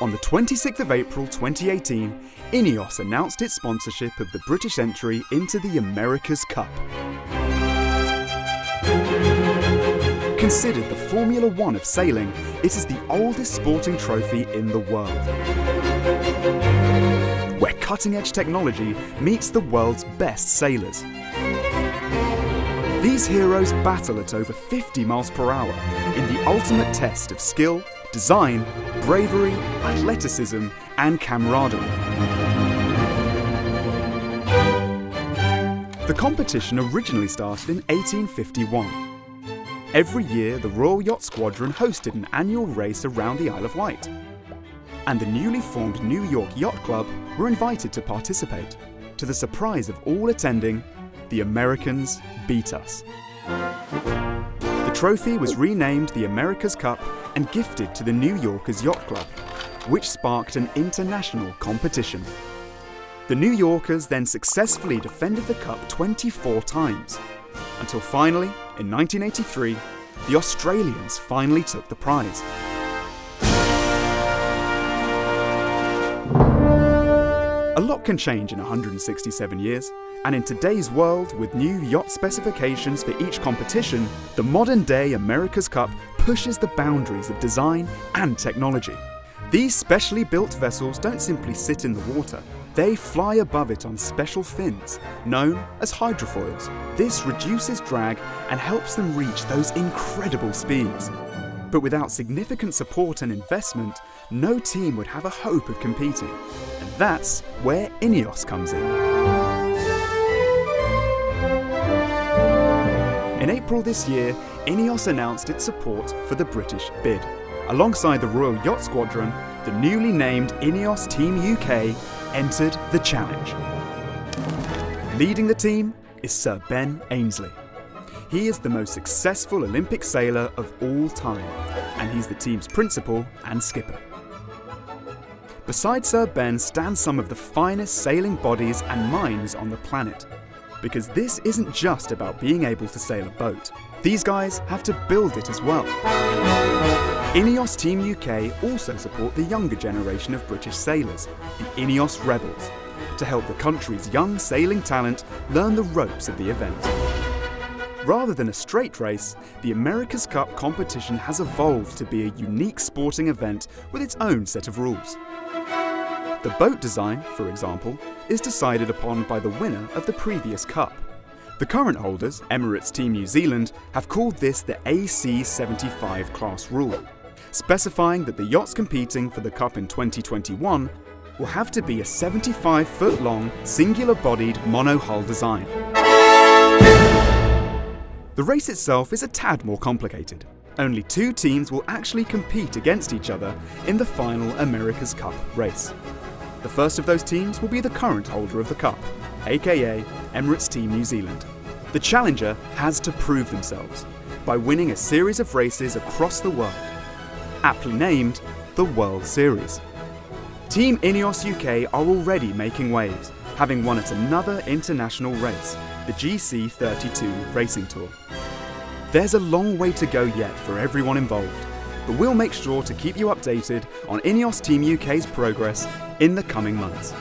On the 26th of April 2018, INEOS announced its sponsorship of the British entry into the America's Cup. Considered the Formula One of sailing, it is the oldest sporting trophy in the world, where cutting-edge technology meets the world's best sailors. These heroes battle at over 50 miles per hour in the ultimate test of skill, design, bravery, athleticism, and camaraderie. The competition originally started in 1851. Every year, the Royal Yacht Squadron hosted an annual race around the Isle of Wight, and the newly formed New York Yacht Club were invited to participate. To the surprise of all attending, the Americans beat us. The trophy was renamed the America's Cup and gifted to the New Yorkers Yacht Club, which sparked an international competition. The New Yorkers then successfully defended the Cup 24 times, until finally, in 1983, the Australians finally took the prize. A lot can change in 167 years, and in today's world, with new yacht specifications for each competition, the modern-day America's Cup pushes the boundaries of design and technology. These specially built vessels don't simply sit in the water, they fly above it on special fins, known as hydrofoils. This reduces drag and helps them reach those incredible speeds. But without significant support and investment, no team would have a hope of competing. And that's where INEOS comes in. In April this year, INEOS announced its support for the British bid. Alongside the Royal Yacht Squadron, the newly named INEOS Team UK entered the challenge. Leading the team is Sir Ben Ainslie. He is the most successful Olympic sailor of all time, and he's the team's principal and skipper. Beside Sir Ben stand some of the finest sailing bodies and minds on the planet, because this isn't just about being able to sail a boat. These guys have to build it as well. INEOS Team UK also support the younger generation of British sailors, the INEOS Rebels, to help the country's young sailing talent learn the ropes of the event. Rather than a straight race, the America's Cup competition has evolved to be a unique sporting event with its own set of rules. The boat design, for example, is decided upon by the winner of the previous Cup. The current holders, Emirates Team New Zealand, have called this the AC75 class rule, specifying that the yachts competing for the Cup in 2021 will have to be a 75-foot-long, singular-bodied mono-hull design. The race itself is a tad more complicated. Only 2 teams will actually compete against each other in the final America's Cup race. The first of those teams will be the current holder of the Cup, aka Emirates Team New Zealand. The challenger has to prove themselves by winning a series of races across the world, aptly named the World Series. Team INEOS UK are already making waves, having won at another international race, the GC32 Racing Tour. There's a long way to go yet for everyone involved, but we'll make sure to keep you updated on INEOS Team UK's progress in the coming months.